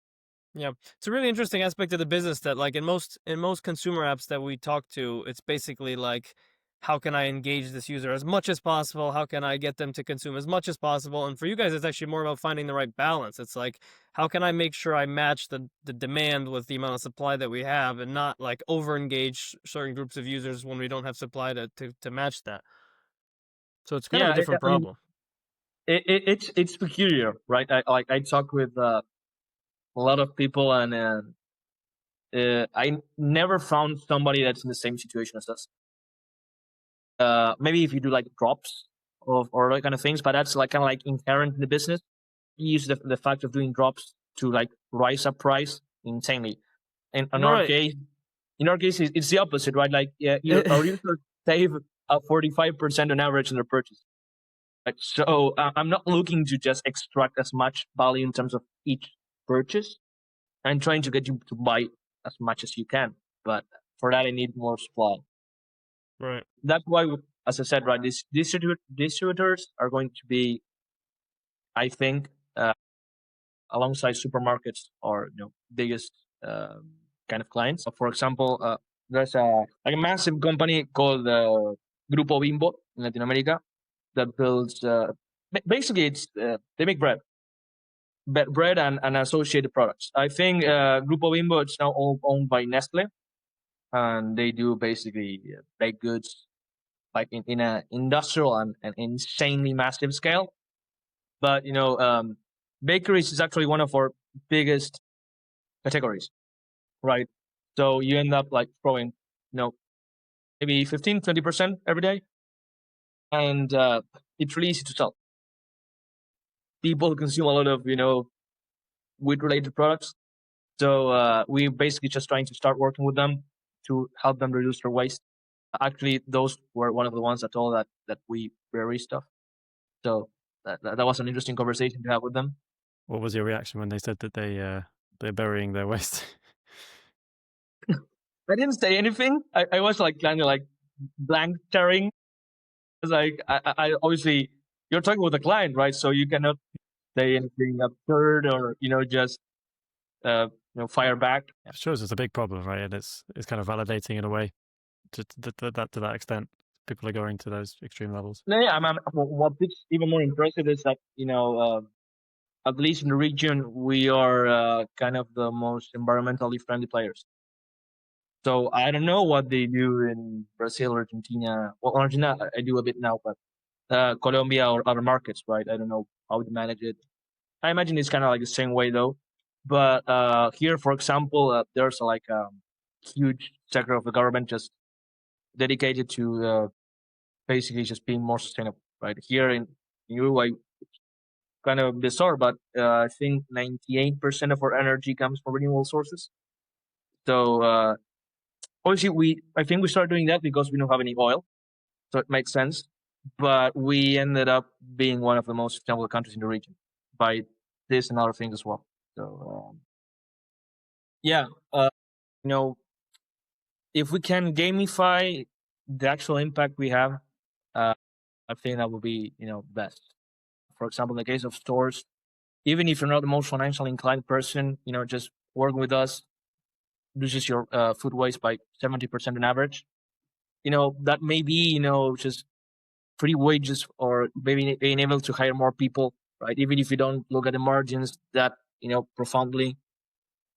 Yeah, it's a really interesting aspect of the business that, like, in most consumer apps that we talk to, it's basically like, how can I engage this user as much as possible? How can I get them to consume as much as possible? And for you guys, it's actually more about finding the right balance. It's like, how can I make sure I match the demand with the amount of supply that we have, and not like over engage certain groups of users when we don't have supply to match that. So it's kind of a different problem. It's peculiar, right? I talk with a lot of people, and I never found somebody that's in the same situation as us. Maybe if you do like drops or that kind of things, but that's like kind of like inherent in the business. You use the fact of doing drops to like rise up price insanely. In our case, it's the opposite, right? Like, yeah, our users save 45% on average in their purchase. Right? So I'm not looking to just extract as much value in terms of each purchase. I'm trying to get you to buy as much as you can, but for that I need more supply. Right. That's why, as I said, right, these distributors are going to be, I think, alongside supermarkets, or biggest kind of clients. For example, there's a massive company called Grupo Bimbo in Latin America that builds. Basically, it's they make bread and associated products. I think Grupo Bimbo is now all owned by Nestle, and they do basically baked goods, like in an industrial and insanely massive scale. But bakeries is actually one of our biggest categories, right? So you end up like throwing, maybe 15-20% every day, and it's really easy to sell. people consume a lot of wheat related products. So we basically just trying to start working with them to help them reduce their waste. Actually, those were one of the ones that told that we bury stuff. So that was an interesting conversation to have with them. What was your reaction when they said that they're burying their waste? I didn't say anything. I was like kind of like blank staring. It's like I obviously you're talking with a client, right? So you cannot say anything absurd or just fire back. It shows it's a big problem, right? And it's kind of validating in a way to that extent. People are going to those extreme levels. No, yeah, what's even more impressive is that at least in the region we are kind of the most environmentally friendly players. So I don't know what they do in Brazil, Argentina. Well, Argentina I do a bit now, but Colombia or other markets, right? I don't know how to manage it. I imagine it's kind of like the same way though. But here, for example, there's like a huge sector of the government just dedicated to basically just being more sustainable, right? Here in Uruguay, kind of bizarre, but I think 98% of our energy comes from renewable sources. So obviously, I think we started doing that because we don't have any oil, so it makes sense. But we ended up being one of the most sustainable countries in the region by this and other things as well. So yeah, you know, if we can gamify the actual impact we have, I think that would be best. For example, in the case of stores, even if you're not the most financially inclined person, just working with us reduces your food waste by 70% on average. That may be just free wages or maybe being able to hire more people, right? Even if you don't look at the margins that profoundly,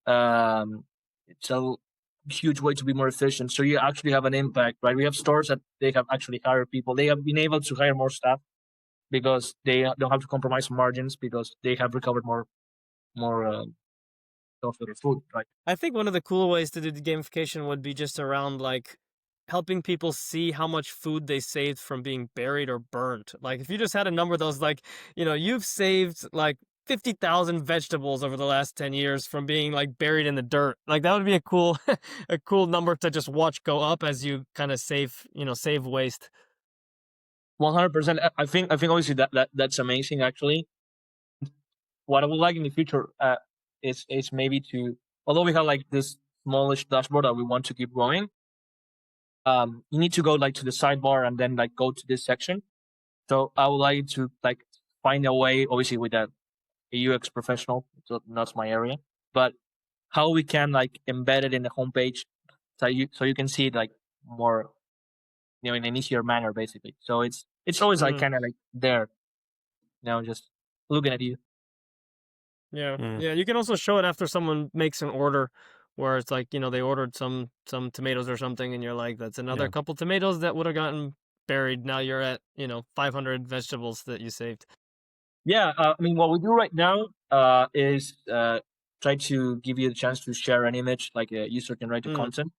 it's a huge way to be more efficient. So you actually have an impact, right? We have stores that they have actually hired people. They have been able to hire more staff because they don't have to compromise margins because they have recovered more of their food, right? I think one of the cool ways to do the gamification would be just around like helping people see how much food they saved from being buried or burnt. Like if you just had a number that was like, you've saved like 50,000 vegetables over the last 10 years from being like buried in the dirt. Like that would be a cool a cool number to just watch go up as you kind of save waste. 100%. I think obviously that's amazing actually. What I would like in the future is maybe to, although we have like this smallish dashboard that we want to keep growing, you need to go like to the sidebar and then like go to this section. So I would like to like find a way, obviously with a UX professional, so that's my area, but how we can like embed it in the homepage so you can see it like more in an easier manner basically. So it's always like kind of like there, just looking at you. Yeah. You can also show it after someone makes an order where it's like, they ordered some tomatoes or something and you're like, that's another couple tomatoes that would have gotten buried. Now you're at, 500 vegetables that you saved. Yeah, I mean, what we do right now is try to give you the chance to share an image, like a user-generated content.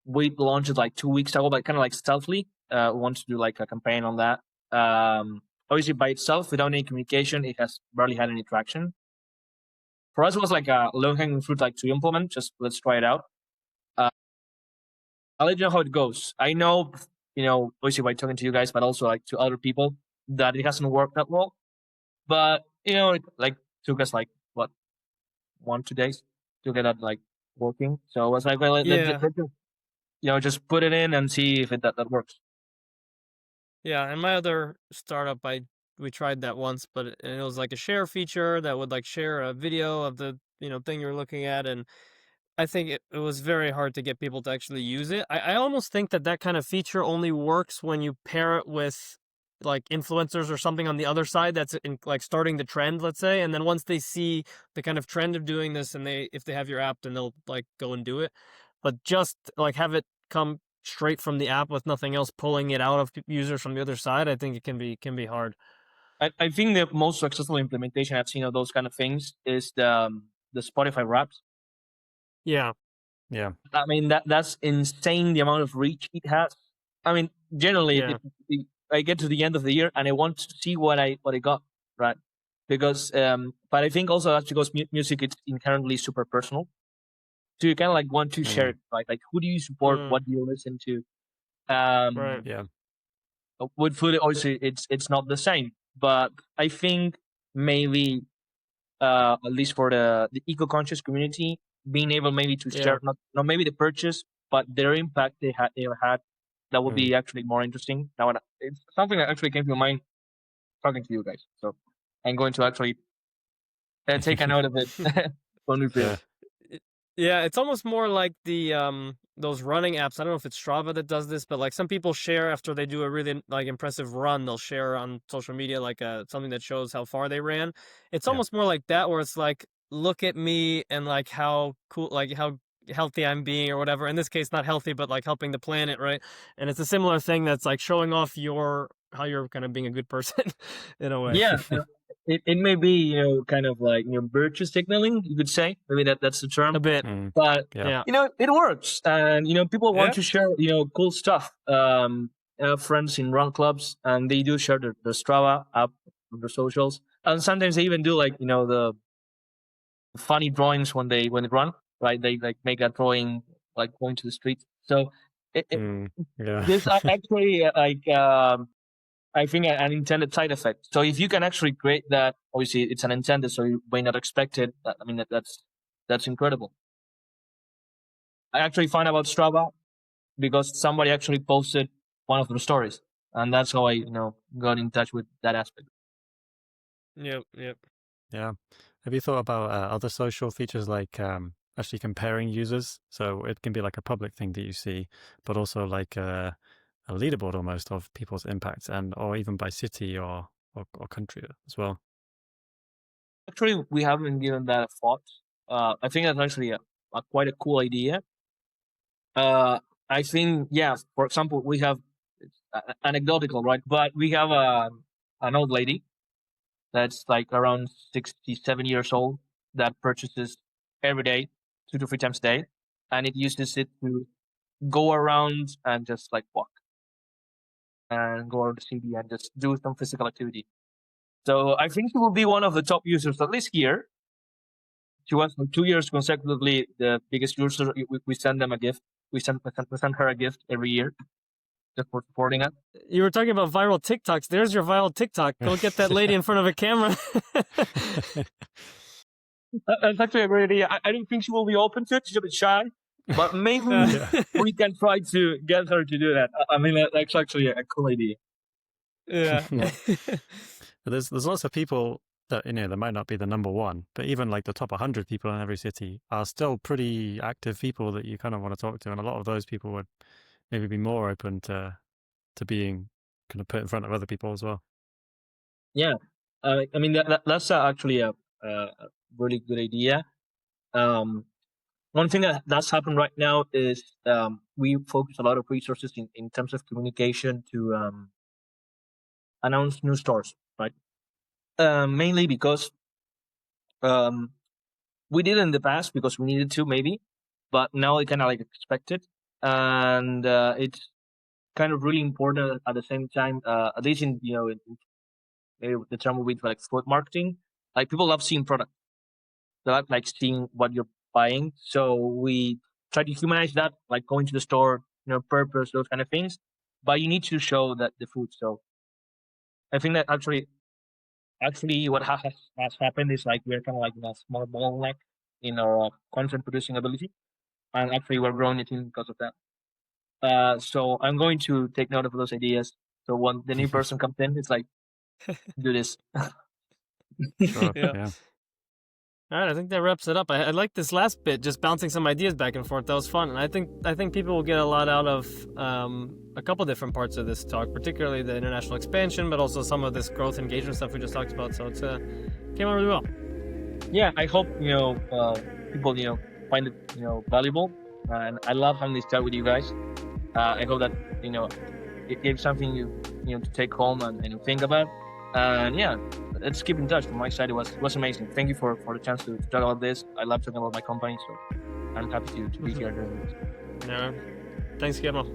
We launched it like 2 weeks ago, but kind of like stealthily. We want to do like a campaign on that. Obviously, by itself, without any communication, it has barely had any traction. For us, it was like a low-hanging fruit, like to implement. Just let's try it out. I'll let you know how it goes. I know, obviously by talking to you guys, but also like to other people, that it hasn't worked that well. But it like took us like what 1-2 days to get that like working. So I was like, well, let's just put it in and see if that works. Yeah, and my other startup, we tried that once, but it was like a share feature that would like share a video of the thing you're looking at, and I think it was very hard to get people to actually use it. I almost think that kind of feature only works when you pair it with like influencers or something on the other side that's like starting the trend, let's say, and then once they see the kind of trend of doing this and if they have your app, then they'll like go and do it. But just like have it come straight from the app with nothing else pulling it out of users from the other side, I think it can be hard. I think the most successful implementation I've seen of those kind of things is the Spotify Wraps. Yeah. I mean that's insane, the amount of reach it has. I mean, generally, I get to the end of the year and I want to see what I got, right? because but I think also that's because music is inherently super personal. So you kind of like want to share it, right? Like who do you support? What do you listen to? Right. Yeah. With food, obviously, it's not the same. But I think maybe, at least for the eco-conscious community, being able maybe to Yeah. share not maybe the purchase, but their impact they had, that would be actually more interesting. It's something that actually came to mind talking to you guys. So I'm going to actually take a note of it when we finish. Yeah, it's almost more like the those running apps. I don't know if it's Strava that does this, but like some people share after they do a really like impressive run, they'll share on social media like something that shows how far they ran. It's almost more like that, where it's like, look at me and like how cool, like how healthy I'm being or whatever. In this case, not healthy, but like helping the planet, right? And it's a similar thing that's like showing off how you're kind of being a good person in a way. Yeah, it may be kind of like virtue signaling, you could say. Maybe that's the term. A bit. But Yeah. it works, and people want Yeah. to share cool stuff. Friends in run clubs, and they do share the Strava app on their socials, and sometimes they even do like the funny drawings when they run. Right, they like make a drawing like going to the street. So this actually I think an intended side effect. So if you can actually create that, obviously it's unintended, so you may not expect it. I mean, that's incredible. I actually found about Strava because somebody actually posted one of their stories, and that's how I got in touch with that aspect. Yep. Yeah. Have you thought about other social features like actually comparing users? So it can be like a public thing that you see, but also like a leaderboard almost of people's impacts, or even by city or country as well. Actually, we haven't given that a thought. I think that's actually quite a cool idea. I think, yeah, for example, we have anecdotal, right? But we have an old lady that's like around 67 years old that purchases every day, 2 to 3 times a day, and it uses it to go around and just like walk and go around the city and just do some physical activity. So I think she will be one of the top users, at least here. She was for 2 years consecutively the biggest user. We send them a gift. We send her a gift every year just for supporting us. You were talking about viral TikToks. There's your viral TikTok. Go get that lady in front of a camera. That's actually a great idea. I don't think she will be open to it. She's a bit shy, but maybe we can try to get her to do that. I mean, that's actually a cool idea. Yeah. There's lots of people that that might not be the number one, but even like the top 100 people in every city are still pretty active people that you kind of want to talk to, and a lot of those people would maybe be more open to being kind of put in front of other people as well. Yeah, I mean that's actually a really good idea. One thing that's happened right now is we focus a lot of resources in terms of communication to announce new stores, right? Mainly because we did it in the past because we needed to, maybe, but now it kind of like expected, and it's kind of really important at the same time. At least in the term would be like food marketing. Like people love seeing product, they like seeing what you're buying. So we try to humanize that, like going to the store, purpose, those kind of things. But you need to show that the food. So I think that actually what has happened is like we're kind of like in a small bottleneck in our content producing ability, and actually we're growing the team because of that. So I'm going to take note of those ideas. So when the new person comes in, it's like, do this. Sure. Yeah. All right, I think that wraps it up. I like this last bit, just bouncing some ideas back and forth. That was fun, and I think people will get a lot out of a couple different parts of this talk, particularly the international expansion, but also some of this growth engagement stuff we just talked about. So it's came out really well. Yeah, I hope people find it valuable, and I love having this chat with you guys. I hope that it gave something you to take home and think about. And yeah, let's keep in touch. From my side, it was amazing. Thank you for the chance to talk about this. I love talking about my company, so I'm happy to be here doing this. Yeah, thanks, Guillermo.